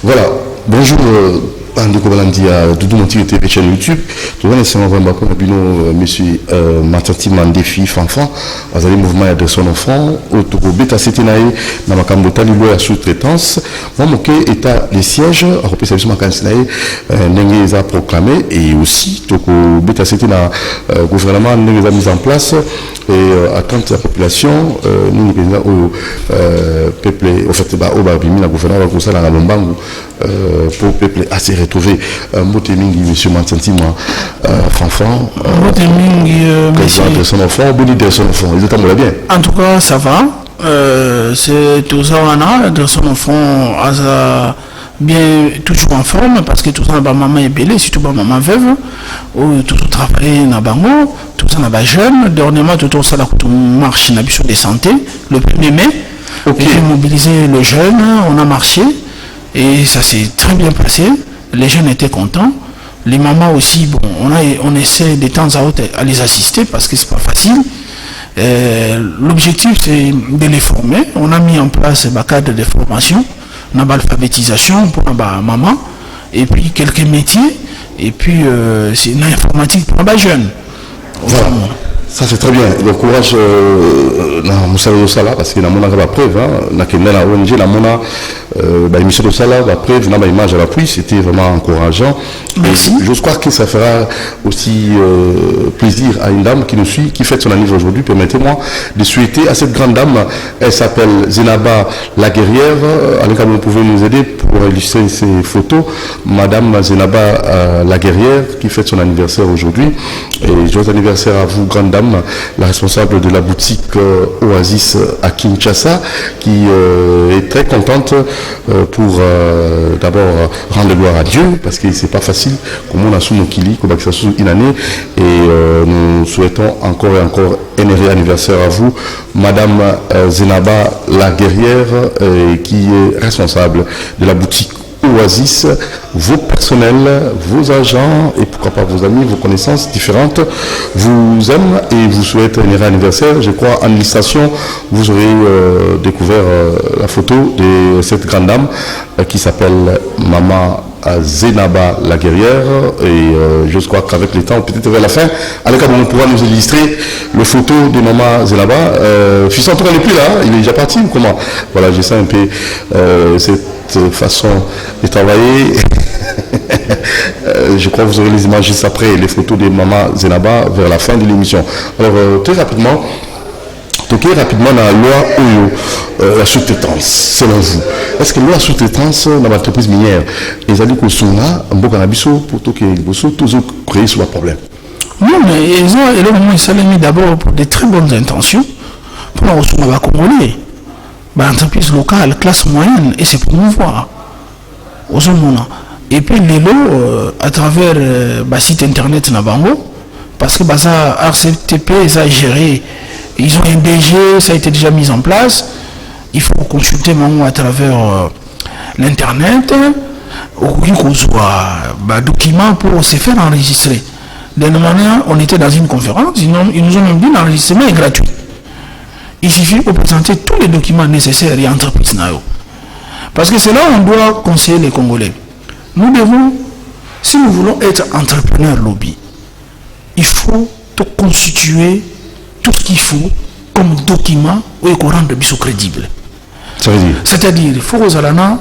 Voilà, bonjour. Andeko Balandi à Doudou Monti TV chaîne YouTube. Tout le monde est vraiment bon monsieur Matati Mandefi Fanfan. Vous avez mouvement de son enfant. Autour bêta c'était naï dans ma cambota libre à sous-traitance. Moi mon état les sièges à représentation de ma cancelaire n'engagé à proclamer et aussi toko bêta c'était na gouvernement n'engagé à mise en place et attente la population nous au peuple au fait bah au barbimi la gouvernement va ça dans la lombangu pour peuple assez retrouver Motemingi, monsieur Mansantima, Fanfan, président de son enfant, Boni de son enfant, ils étaient bien. En tout cas, ça va. C'est tout ça, on a de son enfant, bien toujours en forme, parce que tout ça, ma maman est belle, surtout ma maman veuve, tout ça travaille dans Bango, tout ça, dans jeune, dernièrement, tout ça, on marche dans la de santé, le 1er mai, okay. J'ai mobilisé le jeune, on a marché, et ça s'est très bien passé. Les jeunes étaient contents. Les mamans aussi, bon, on essaie de temps à autre à les assister parce que c'est pas facile. L'objectif c'est de les former. On a mis en place un cadre de formation, on a l'alphabétisation pour la maman, et puis quelques métiers, et puis c'est une informatique pour les jeunes. Voilà. Ça c'est très bien. Le courage dans Moussa Sala parce que dans mon la preuve, dans la ONG, la mona émission de Sala, la preuve, dans l'image à l'appui, c'était vraiment encourageant. Merci. Et je crois que ça fera aussi plaisir à une dame qui nous suit, qui fête son anniversaire aujourd'hui. Permettez-moi de souhaiter à cette grande dame, elle s'appelle Zenaba la guerrière. En cas vous pouvez nous aider pour illustrer ces photos. Madame Zenaba la guerrière qui fête son anniversaire aujourd'hui. Et joyeux anniversaire à vous, grande dame. La responsable de la boutique Oasis à Kinshasa qui est très contente pour d'abord rendre gloire à Dieu parce que c'est pas facile comme on a sous nos kili comme ça sous une année et nous souhaitons encore et encore un heureux anniversaire à vous Madame Zenaba la guerrière qui est responsable de la boutique Oasis, vos personnels, vos agents et pourquoi pas vos amis, vos connaissances différentes vous aiment et vous souhaitent un heureux anniversaire. Je crois en illustration, vous aurez découvert la photo de cette grande dame qui s'appelle Maman Zenaba la guerrière et je crois qu'avec le temps, peut-être vers la fin, avec on pourra nous illustrer le photo de Maman Zenaba. Fils en tout cas, il n'est plus là, il est déjà parti ou comment? Voilà, je sais un peu cette façon de travailler. Je crois que vous aurez les images juste après les photos de Maman Zenaba vers la fin de l'émission. Alors très rapidement dans la loi Oyo, la sous-traitance, selon vous. Est-ce que la loi sous-traitance dans l'entreprise minière, les alliés qui sont là, un bon cannabis, pour tout que les toujours créer sur le problème? Non, mais ils ont mis d'abord pour de très bonnes intentions, pour la ressource congolais. L'entreprise locale, classe moyenne, et c'est pour nous voir. Et puis les lots, à travers le site internet Nabango, parce que ça RCTP, ça a géré, ils ont un DG, ça a été déjà mis en place. Il faut consulter à travers l'internet, documents pour se faire enregistrer. De la manière, on était dans une conférence, ils nous ont même dit l'enregistrement est gratuit. Il suffit de présenter tous les documents nécessaires et entreprises. Parce que c'est là où on doit conseiller les Congolais. Nous devons, si nous voulons être entrepreneurs lobby, il faut constituer tout ce qu'il faut comme document ou qu'on rende biso crédible. Ça veut dire? C'est-à-dire, il faut aux alana,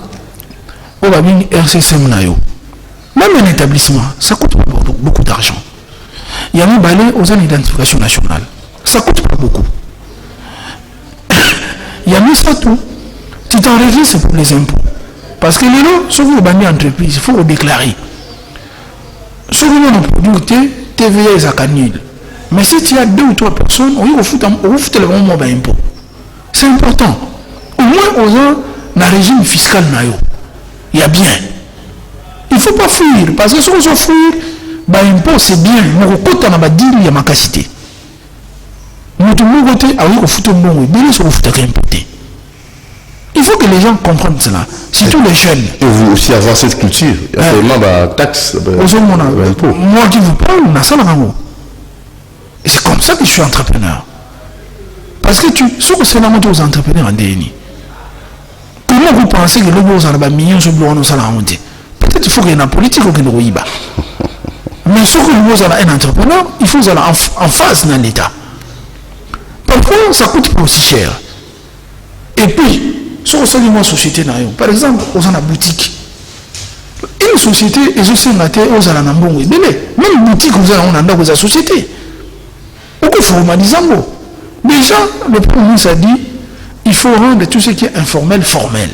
au babine RCCM nayo. Même un établissement, ça coûte beaucoup d'argent. Il y a un balai aux identifications nationales. Ça coûte pas beaucoup. Il y a mis ça tout. Tu t'enregistres pour les impôts. Parce que les lots, si vous avez une entreprise, il faut le déclarer. Si vous avez un produit, TVA est à canil. Mais si tu as 2 ou 3 personnes, on vous fout le moment d'impôt. C'est important. Au moins, aux gens, dans le régime fiscal, il y a bien. Il ne faut pas fuir. Parce que si on fuir, l'impôt c'est bien. Mais au côté, on a dit il y a ma capacité. Il faut que les gens comprennent cela, surtout les jeunes. Et vous aussi avoir cette culture, il y a tellement de taxes, moi qui vous parle, c'est comme ça que je suis entrepreneur. Parce que c'est la montée aux entrepreneurs en DNI. Comment vous pensez que le gouvernement a millions de dollars dans la honte? Peut-être qu'il faut qu'il y ait une politique qui nous y bat. Mais ce que le gouvernement est un entrepreneur, il faut aller en phase dans l'État. Parfois, ça coûte pas aussi cher. Et puis, sur une société, par exemple, on a une boutique. Une société, et je sais, on a un bon même boutique, on a une société. Pourquoi formaliser? Déjà, le Premier ministre a dit il faut rendre tout ce qui est informel formel.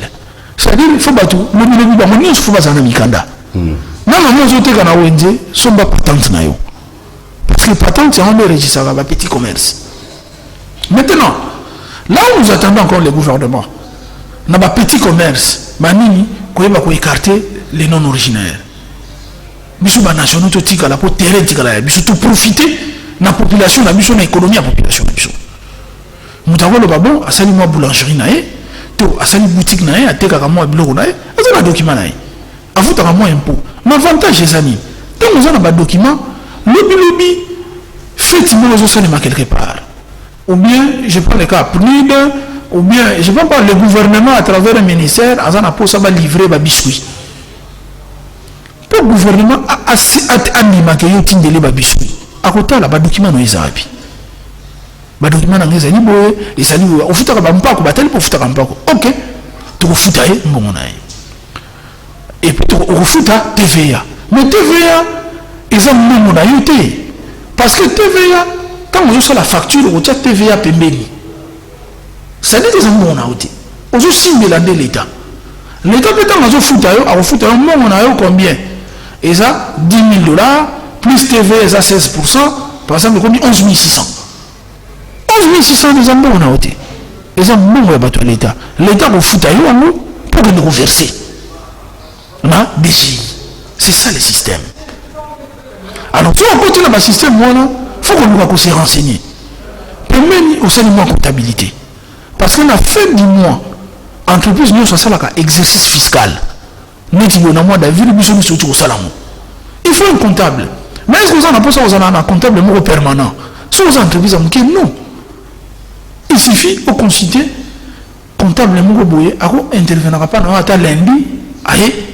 C'est-à-dire il faut battre le milieu de la il faut battre un mikanda. Non, nous autres qui ont ONG sont pas patentes. Parce que patente, c'est un registre à petit commerce. Maintenant, là où nous attendons encore le gouvernement, dans le petit commerce, il faut écarter les non originaires. Il faut nationaux pour terrain, il faut profiter de la population, de l'économie de la population. Nous avons le babon, à salir moi boulangerie nae, à salir boutique nae, à teka moi bureau nae, à salir document nae. À vous t'as moi impôt. L'avantage les amis, tant nous avons un document, lobby, faites-moi les autres quelque part. Ou bien je prends le cas PNUD, ou bien je prends pas le gouvernement à travers le ministère, à ça pour ça va livrer des biscuits. Pour le gouvernement a animé que yo tindele des biscuits. À côté là, bas document nous isabi. Document les animaux, les animaux, on fout à Bampako, pour foutre à Bampako. Ok, tu refous à bon et puis tu refous à TVA. Mais TVA, ils ont mis mon aïeuté. Parce que TVA, quand on reçoit la facture, on tient TVA pembeni. Ça dit qu'ils ont mon aïeuté. On joue 6 000 de l'État. L'État peut être en fout à eux, on fout à eux, mon aïeux combien? Et ça, 10 000 $, plus TVA, ça 16%, par exemple, combien? 11 600. 11 600 des amours on a ôté. Les amours on a battu l'État. L'État vous fout à eux pour nous reverser. On a des J. C'est ça le système. Alors, si on continue dans le système, il faut qu'on nous se renseigner. Premier, au sein du mois comptabilité. Parce qu'à la fin du mois, entreprise, nous sommes un exercice fiscal. Nous avons un mois d'avril, nous sommes au salaire. Il faut un comptable. Mais est-ce que vous avez ça, vous avez un comptable permanent? Si vous avez une entreprise, non. Il suffit de consulter comptable Mouroboye, il n'interviendra pas lundi,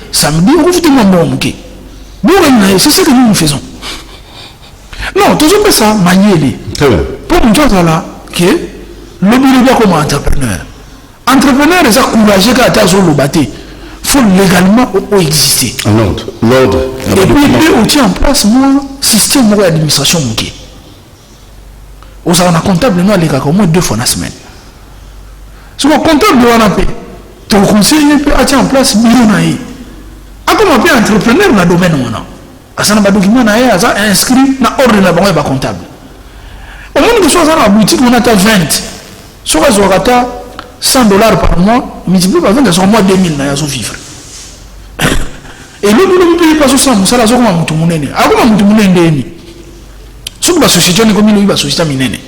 samedi, on vous demande c'est ce que nous faisons. Non, toujours pas ça, manier. Pour nous dire là, que le bureau comme entrepreneur. Entrepreneur, ils ont courageux qu'à ta zone le bâti. Il faut légalement exister. L'ordre. Et puis, il tient en place un système d'administration. On a un comptable au moins 2 fois la semaine. Si on comptable de l'ANAP, ton conseiller peut mettre en place bureau naï. Comment on peut entrepreneur dans le domaine où on a? Ça n'a pas de document naï, ça inscrit dans l'ordre de la banque comptable. Au moins de choses dans la boutique, on a 20. Si on a $100 par mois, multiplié par 20, c'est au moins 2000 naï à se vivre. Et nous, nous ne payons pas 100, ça là, c'est comme tout le monde est né. Comment tout le monde est né? Sur la société, on est comme il y a société minée.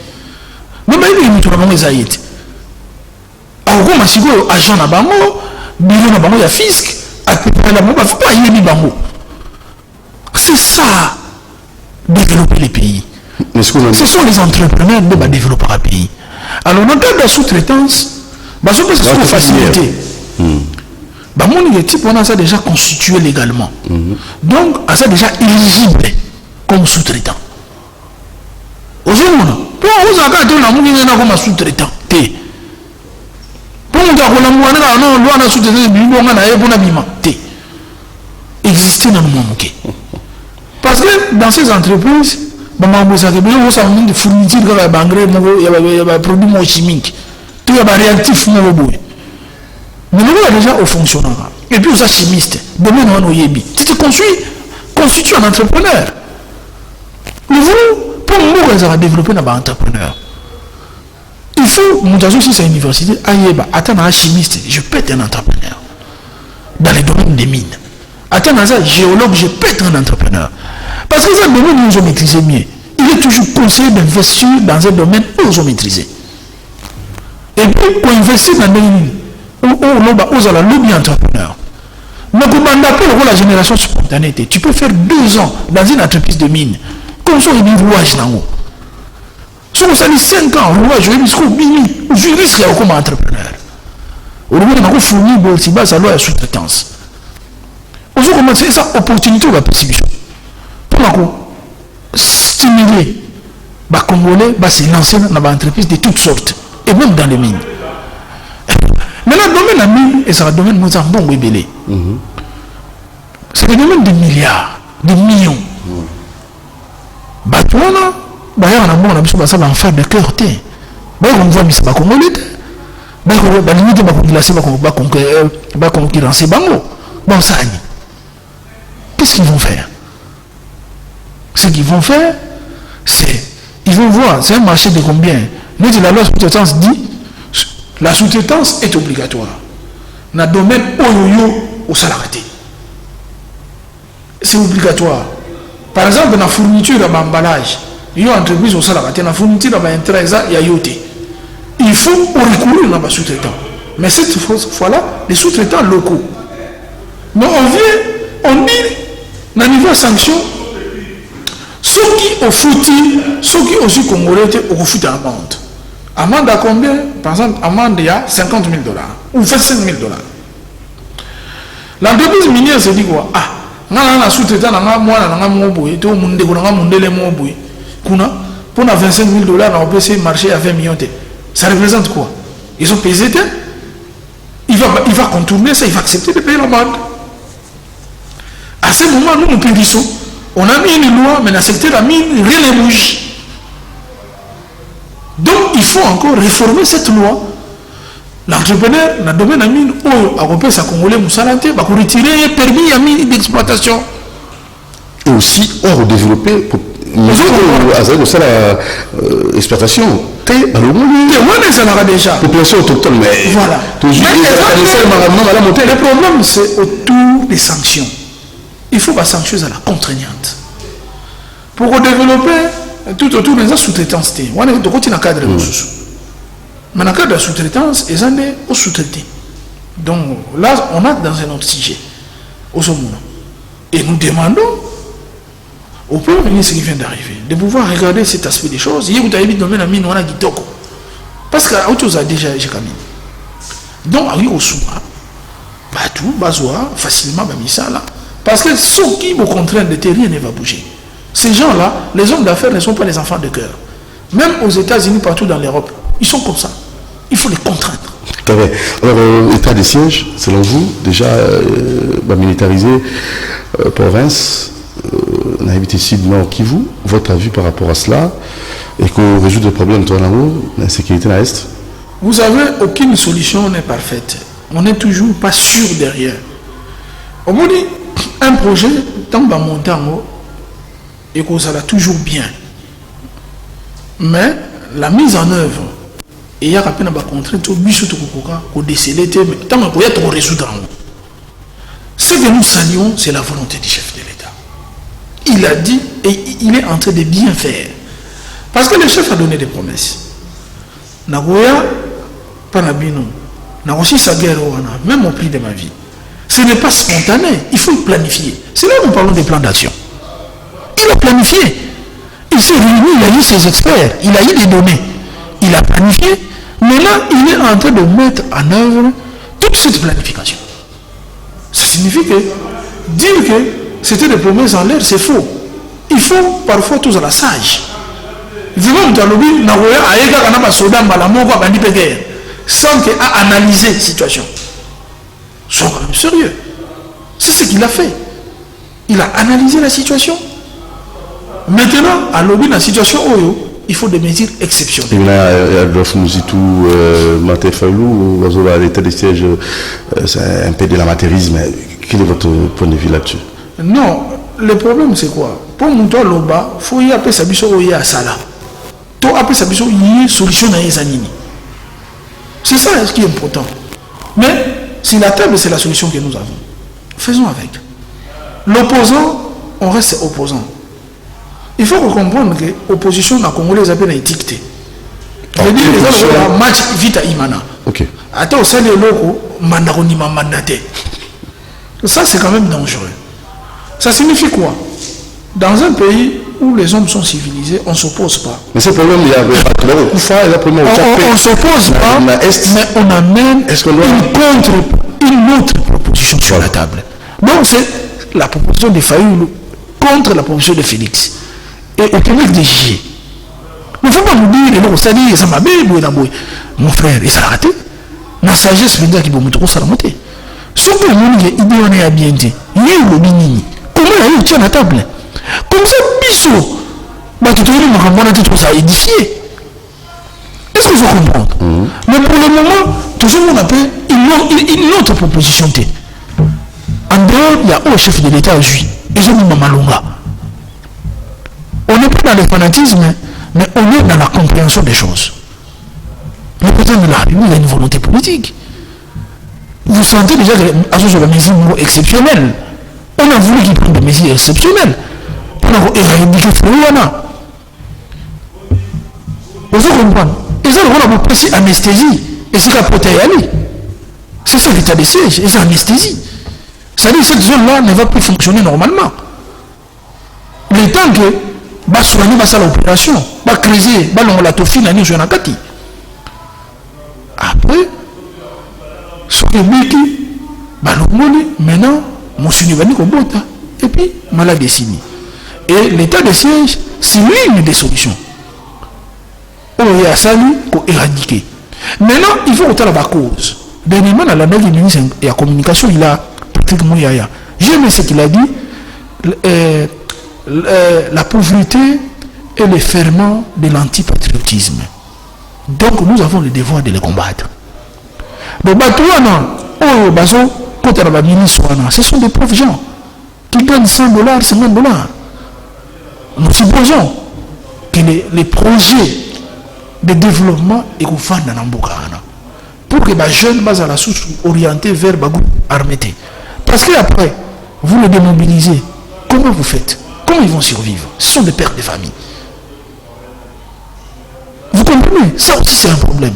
Mais il y a tout le monde qui est été. Alors, comme si vous avez agent à Bango, bureau à Bango, il y a fisc, à peu près là, il ne faut pas y aller Bango. C'est ça, développer les pays. Ce sont les entrepreneurs qui vont développer un pays. Alors, dans le cadre de la sous-traitance, c'est une facilité. Les types, on a ça déjà constitué légalement. Donc, on a déjà éligible comme sous-traitant. Aujourd'hui, pour vous avez un sous-traitant. Pour vous avez un sous-traitant. Exister dans le monde. Parce que dans ces entreprises, il y a des fournitures, il y a des produits chimiques, il y a des réactifs. Mais nous avons déjà au fonctionnement. Et puis, vous êtes chimiste. Demain, nous avons tu te constitues un entrepreneur. Mais vous, pour nous, développer un entrepreneur. Il faut, nous avons aussi cette université, attends, un chimiste, je peux être un entrepreneur. Dans les domaines des mines. Attends, un géologue, je peux être un entrepreneur. Parce que ce domaine, nous avons maîtrisé mieux. Il est toujours conseillé d'investir dans un domaine où nous avons maîtrisé. Et puis, pour investir dans des mines, où on a la lobby entrepreneur. Mais pour m'appeler la génération spontanéité, tu peux faire 2 ans dans une entreprise de mine. Comme ça, il y a un rouage dans l'eau. Si on a 5 ans, rouage, je risque comme entrepreneur. Aujourd'hui, on a fourni sa loi de sous-traitance. Aujourd'hui, comment c'est ça, opportunité de possibilité. Pour stimuler les Congolais à se lancer dans des entreprises de toutes sortes, et même dans les mines. Maintenant, le domaine de la mine, c'est un domaine où bon belé. C'est le domaine de milliards, de millions. Batouana, on a besoin de faire de cœur. On voit que c'est Congolais. On limite à concurrencer Bango. Bon, ça, qu'est-ce qu'ils vont faire? Ce qu'ils vont faire, c'est ils vont voir, c'est un marché de combien? Nous, la loi sous-traitance dit la sous-traitance est obligatoire. Dans le domaine au salarié. C'est obligatoire. Par exemple, dans la fourniture de l'emballage, il y a une entreprise au salarié, dans la fourniture de l'intérêt, il y a yoté. Il faut recourir dans les sous-traitants. Mais cette fois-là, les sous-traitants locaux. Mais on dit, dans le niveau de sanction, ceux qui ont foutu, ceux qui ont aussi congolais, ont foutu amende. Amende à combien? Par exemple, amende il y a $50 000 ou $25 000. L'entreprise minière se dit quoi? Ah, on a sous-traitant, on a moi, on a mon boy, tout le monde a mon délai, mon boy. Pour $25 000, on peut essayer de marcher à 20 millions. Ça représente quoi? Ils ont pesé, il va contourner ça, il va accepter de payer l'amende. À ce moment, nous périssons. On a mis une loi, mais dans le secteur de la mine, rien ne bouge. Donc, il faut encore réformer cette loi. L'entrepreneur, dans le domaine de la mine, a repéré sa Congolais Moussalante, va retirer un permis à mine d'exploitation. Et aussi, hors développé, ça l'exploitation. Déjà. Population autochtone, mais voilà. Le problème, c'est autour des sanctions. Il faut des sanctions à la contraignante. Pour développer tout autour des sous-traitances, on est dans le cadre de mais dans le cadre de la sous-traitance, ils sont au sous-traités. Donc là, on est dans un autre sujet. Et nous demandons au Premier ministre qui vient d'arriver de pouvoir regarder cet aspect des choses. Il y a un domaine à mine, on a Gitoko. Parce qu'à autre chose, déjà, j'ai camine. Donc, à au souma, tout, bazoa, facilement, ça là. Parce que ceux qui vous contraignent de rien ne va bouger. Ces gens-là, les hommes d'affaires ne sont pas les enfants de cœur. Même aux États-Unis, partout dans l'Europe, ils sont comme ça. Il faut les contraindre. Tout à fait. Alors, état des sièges, selon vous, déjà militarisé, province, on a habité ici de Nord Kivu, votre avis par rapport à cela, et qu'on résout des problèmes de l'insécurité dans l'Est? Vous savez, aucune solution n'est parfaite. On n'est toujours pas sûr derrière. Au bout un projet, tant que monter en haut, et que ça va toujours bien. Mais la mise en œuvre, et il y a à peine des contraintes, au déceler, tant qu'on peut résoudre en haut. Ce que nous saluons, c'est la volonté du chef de l'État. Il a dit, et il est en train de bien faire. Parce que le chef a donné des promesses. Nagoya, Panabino, Nagoshi Saguero, même au prix de ma vie. Ce n'est pas spontané, il faut planifier. C'est là où nous parlons des plans d'action. Il a planifié. Il s'est réuni, il a eu ses experts, il a eu des données. Il a planifié, mais là, il est en train de mettre en œuvre toute cette planification. Ça signifie que dire que c'était des promesses en l'air, c'est faux. Il faut parfois tous à la sage. Sans analyser la situation. Ils sont quand même sérieux. C'est ce qu'il a fait. Il a analysé la situation. Maintenant, à l'objet de la situation, il faut des mesures exceptionnelles. Il y a Adolphe Mouzitou, Martin Fayou, l'état des sièges, c'est un peu de l'amateurisme. Quel est votre point de vue là-dessus? Non, le problème c'est quoi? Pour monter là-bas, il faut y appeler sa biso à Sala. Il faut appeler sa biso une solution à Ezanini. C'est ça ce qui est important. Mais si la table c'est la solution que nous avons, faisons avec. L'opposant, on reste opposant. Il faut comprendre que l'opposition dans le Congo, les appelle étiqueté. Je veux dire, les autres match vite à Imana. Attends, c'est le loco, mandaronima mandaté. Ça, c'est quand même dangereux. Ça signifie quoi? Dans un pays, où les hommes sont civilisés, on ne s'oppose pas. Mais ce problème, il y a le Koufa, il y a le problème au Tchad. On ne s'oppose pas, mais on amène une autre proposition sur la table. Donc c'est la proposition de Fayoulou contre la proposition de Félix. Et au public de J. Il ne faut pas nous dire, ça m'a bien, mon frère, il s'est raté. La sagesse, c'est qu'il faut me monter. Ce que nous avons dit, à bien dit, il y a eu le bini. Comment il y a eu la table? Comme ça, biso, tu as édifié. Est-ce que vous comprenez? Mais pour le moment, toujours on appelle une autre proposition. En dehors, il y a un chef de l'État à Juif. Ils ont mis Mamalonga. On n'est pas dans le fanatisme, mais on est dans la compréhension des choses. Le président de la République a une volonté politique. Vous sentez déjà que les mesures exceptionnelles. On a voulu qu'il prenne des mesures exceptionnelles pour éradiquer Flouana. Vous comprenez? Ils ont une petite anesthésie. Et c'est qu'à c'est ça l'état de siège, et c'est anesthésie. C'est-à-dire que cette zone-là ne va plus fonctionner normalement. Le temps que va soigner l'opération, va creuser, va l'ongle la tofine, l'année sur la kati. Après, ce qui est biki, maintenant, mon sunivani kobota, et puis, maladie sini. Et l'état de siège, c'est l'une des solutions. On a salué pour éradiquer. Maintenant, il faut retenir la cause. Dernièrement, dans la nouvelle ministre de la communication, il a pratiquement yaya. J'aime ce qu'il a dit. La pauvreté est le ferment de l'antipatriotisme. Donc, nous avons le devoir de les combattre. Donc, ce sont des pauvres gens qui gagnent $100, $50. Nous supposons que les projets de développement et qu'on fasse dans Mbokana pour que les jeunes soient à la source orientés vers le groupe armé. Parce qu'après, vous les démobilisez. Comment vous faites? Comment ils vont survivre? Ce sont des pères de famille. Vous comprenez? Ça aussi c'est un problème.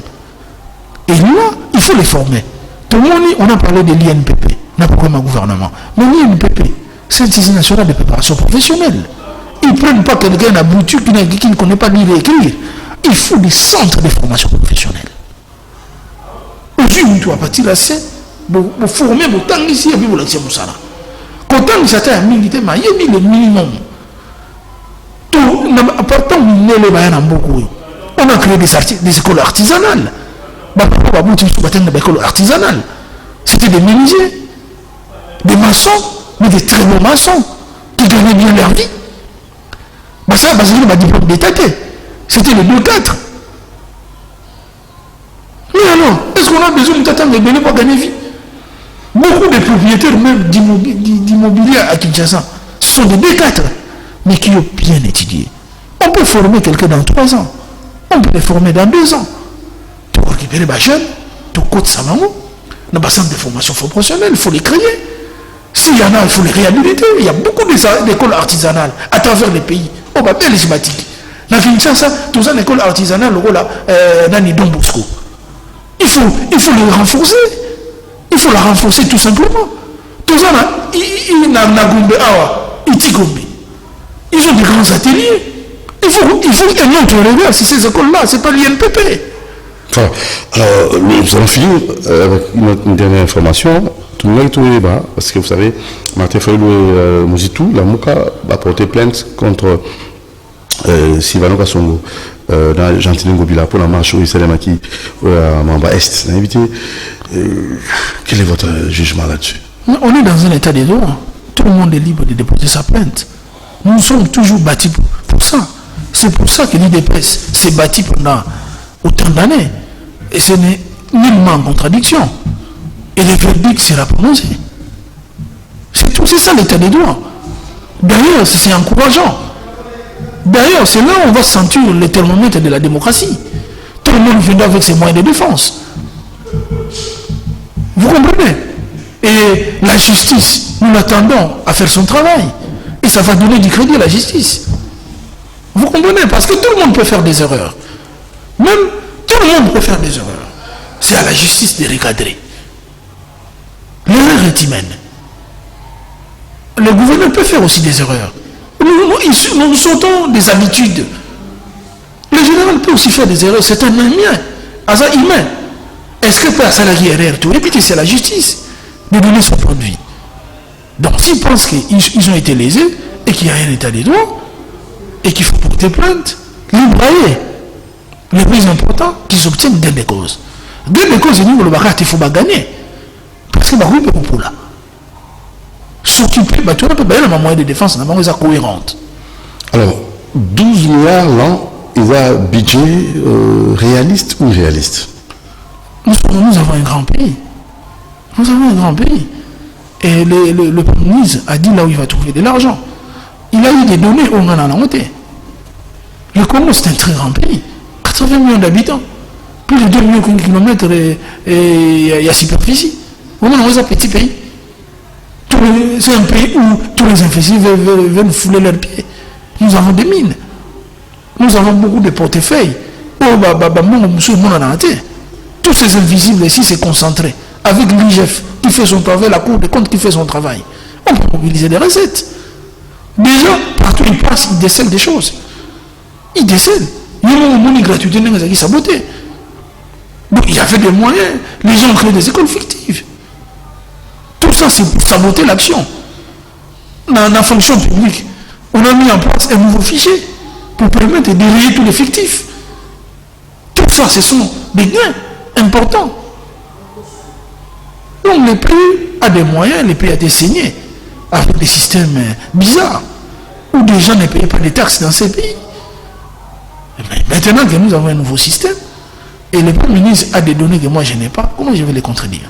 Et là, il faut les former. Tout le monde, on a parlé de l'INPP, n'a pas comme un gouvernement. Mais l'INPP, c'est l'Institut national de préparation professionnelle. Ils ne prennent pas quelqu'un à boutique qui ne connaît pas lire et écrire. Il faut des centres de formation professionnelle. Aujourd'hui, à partir de ça, vous formez vos temps ici et vous l'accès à ça. Quand on a un militaire, il y a le minimum. On a créé des écoles artisanales. C'était des menuisiers, des maçons, mais des très bons maçons qui gagnaient bien leur vie. C'était le 2-4. Mais alors, est-ce qu'on a besoin de tata de pour gagner vie? Beaucoup de propriétaires même d'immobilier à Kinshasa, ce sont des D4, mais qui ont bien étudié. On peut former quelqu'un dans 3 ans. On peut les former dans 2 ans. Pour récupérer les jeunes, pour côté Samamo, dans le centre de formation professionnelle, il faut les créer. S'il y en a, il faut les réhabiliter. Il y a beaucoup d'écoles artisanales à travers les pays. On va bien les schématiques. Dans Kinshasa, tous les écoles artisanales, dans les Don Bosco. Il faut les renforcer. Il faut la renforcer tout simplement. Tous ça, ils ont des grands ateliers. Il faut un autre regard sur ces écoles-là. Ce n'est pas l'INPP. Enfin, alors, nous allons finir avec une dernière information. Tout le monde est bas, parce que vous savez, Martin Fayoulou Mouzitou, la Mouka, a porté plainte contre Sylvano Kassongo dans Gentile Ngobila pour la marche au Issalemaki à Mamba Est. Invité, quel est votre jugement là-dessus? On est dans un état de droit. Tout le monde est libre de déposer sa plainte. Nous sommes toujours bâtis pour ça. C'est pour ça que l'IDPS s'est bâti pendant autant d'années. Et ce n'est nullement en contradiction. Et le verdict sera prononcé. C'est tout, c'est ça l'état des droits. D'ailleurs, c'est encourageant. D'ailleurs, c'est là où on va sentir le thermomètre de la démocratie. Tout le monde viendra avec ses moyens de défense. Vous comprenez? Et la justice, nous l'attendons à faire son travail. Et ça va donner du crédit à la justice. Vous comprenez? Parce que tout le monde peut faire des erreurs. Même tout le monde peut faire des erreurs. C'est à la justice de recadrer. L'erreur est humaine. Le gouvernement peut faire aussi des erreurs. Nous sautons des habitudes. Le général peut aussi faire des erreurs, c'est un humain, hasard humain. Est-ce que peut salarié erreur tout? Et puis c'est la justice de donner son point de vue. Donc s'ils pensent qu'ils ont été lésés et qu'il n'y a rien d'état des droits et qu'il faut porter plainte, librailler. Le plus important, qu'ils obtiennent des causes. Des causes, il faut gagner. Parce que oui, pour là. S'occuper, tu n'as pas la moyen de défense, la moyen cohérente. Alors, 12 milliards l'an, il y a un budget réaliste ou irréaliste? Nous avons un grand pays. Nous avons un grand pays. Et le Premier ministre a dit là où il va trouver de l'argent. Il a eu des données où on en a monté. Le Congo, c'est un très grand pays. 80 millions d'habitants. Plus de 2 millions de kilomètres et il y a superficie. On a un petit pays. C'est un pays où tous les investisseurs veulent fouler leurs pieds. Nous avons des mines. Nous avons beaucoup de portefeuilles. Tous ces invisibles ici, c'est concentré. Avec l'IGF qui fait son travail, la Cour des comptes qui fait son travail. On peut mobiliser des recettes. Déjà, partout ils passent, ils décèlent des choses. Ils décèlent. Il y a une gratuité qui saboté. Donc il y avait des moyens. Les gens ont créé des écoles fictives. Tout ça, c'est pour saboter l'action. Dans la fonction publique, on a mis en place un nouveau fichier pour permettre de dérayer tous les fictifs. Tout ça, ce sont des gains importants. Donc le pays a des moyens, le pays a été saigné avec des systèmes bizarres où des gens ne payaient pas de taxes dans ces pays. Mais maintenant que nous avons un nouveau système et le Premier ministre a des données que moi je n'ai pas, comment je vais les contredire?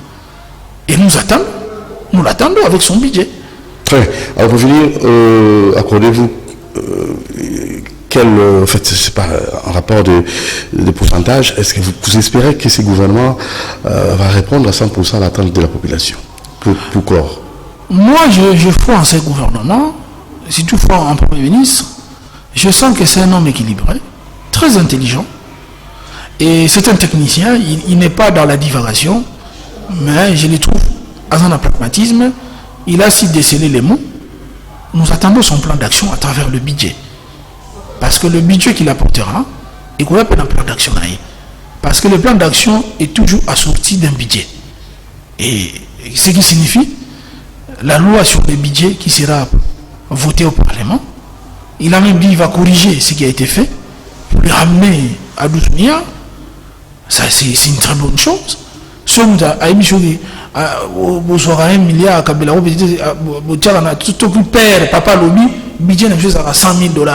Et nous l'attendons avec son budget. Très bien. Alors pour finir, accordez-vous en fait, c'est pas un rapport de pourcentage, est-ce que vous espérez que ce gouvernement va répondre à 100% à l'attente de la population pour corps? Moi, je crois en ce gouvernement, si tu crois en Premier ministre, je sens que c'est un homme équilibré, très intelligent, et c'est un technicien, il n'est pas dans la divagation, mais je le trouve dans un pragmatisme, il a su déceler les mots. Nous attendons son plan d'action à travers le budget. Parce que le budget qu'il apportera, il ne pas un plan d'action. Parce que le plan d'action est toujours assorti d'un budget. Et ce qui signifie, la loi sur le budget qui sera votée au Parlement, il a même dit qu'il va corriger ce qui a été fait pour le ramener à 12 milliards. Ça, c'est une très bonne chose. Si on a émis à 1 milliard, tout père, papa lobby, budget n'est juste à 100 000 $.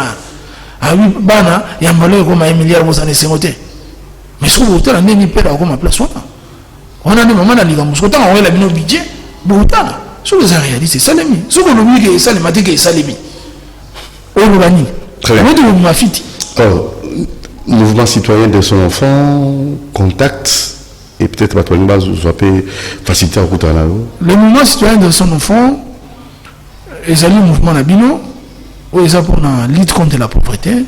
Ah oui, bana, il y a un milliard aux années 50. Mais ce que vous avez dit, père, à ma place, on a des moments dans les gars, on a le budget, ce que vous avez réalisé, c'est Salemi. Ce que vous avez dit, c'est Salemi, c'est Salemi. Très bien. Mouvement citoyen de son enfant, contact, et peut-être que vous avez facilité à côté. Le mouvement citoyen de son enfant, est un mouvement nabino, où ils ont pour la lutte contre la pauvreté,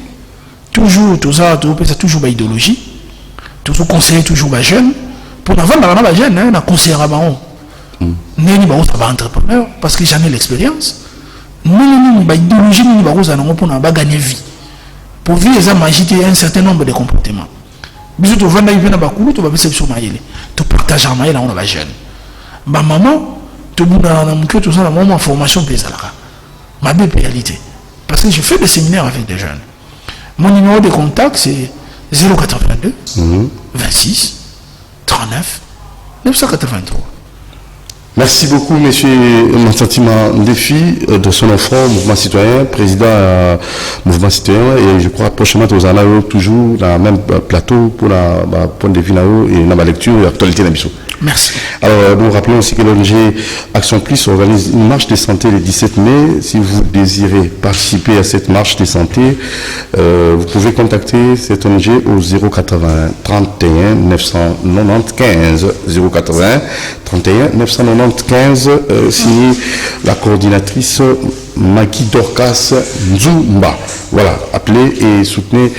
toujours, tout ça, toujours idéologie, toujours conseiller, toujours les jeunes. Pour la vendre, les jeunes, on a conseillé à Baron. N'est pas entrepreneur, parce que j'en ai l'expérience. Non, idéologie, pour gagner vie. Pour vivre, ils ont agité un certain nombre de comportements. Bisous, tu vas vendre un bakulu, tu vas faire sur maïle. Tu partages un maïle, on a la jeune. Ma maman, tu vas faire tout ça, la maman en formation pésalaka. Ma belle réalité. Parce que je fais des séminaires avec des jeunes. Mon numéro de contact, c'est 082 26 39 983. Merci beaucoup, monsieur Mansattima Ndefi, de son enfant, Mouvement Citoyen, président Mouvement Citoyen, et je crois prochainement nous allons toujours dans le même plateau pour la point de vue et dans la lecture et l'actualité de l'émission. Merci. Alors, nous rappelons aussi que l'ONG Action Plus organise une marche de santé le 17 mai. Si vous désirez participer à cette marche de santé, vous pouvez contacter cette ONG au 080 31 995 080 31 995 signé la coordinatrice Maki Dorcas Nzumba. Voilà, appelez et soutenez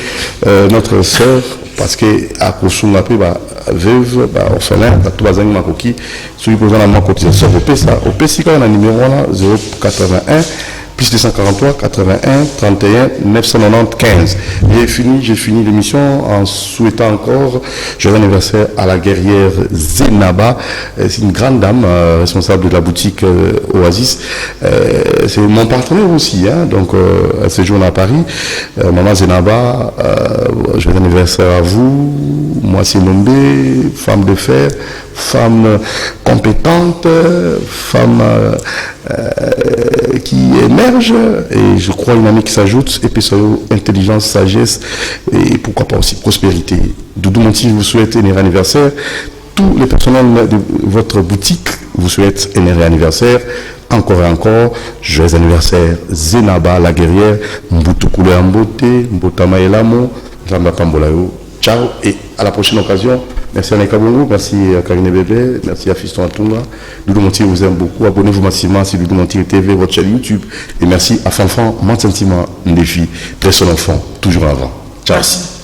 notre sœur parce que à Kosuma veuve, orphelin, tout bazang makoki, celui posant la cotisation au PSA, au PSIK, on a numéro là 081 plus 243 81 31 995. J'ai fini l'émission en souhaitant encore joyeux anniversaire à la guerrière Zenaba. C'est une grande dame responsable de la boutique Oasis. C'est mon partenaire aussi, hein, donc elle séjourne à Paris. Maman Zenaba, joyeux anniversaire à vous. Moi c'est Nombe, femme de fer, femme compétente, femme qui émerge, et je crois une année qui s'ajoute, et puis intelligence, sagesse, et pourquoi pas aussi prospérité. Doudou Monti vous souhaite un heureux anniversaire. Tous les personnels de votre boutique vous souhaitent un heureux anniversaire. Encore et encore, joyeux anniversaire Zenaba la guerrière, Mboutoukouler Mbote, Mbotama Elamo, Jamba Pambolayo. Ciao et à la prochaine occasion. Merci Aneka Bongo, merci à Karine Bébé, merci à Fiston Atunga. Doudou Monti vous aime beaucoup. Abonnez-vous massivement sur Doudou Monti TV, votre chaîne YouTube. Et merci à Fanfan, mon sentiment, défi, très seul enfant, toujours en avant. Ciao. Merci.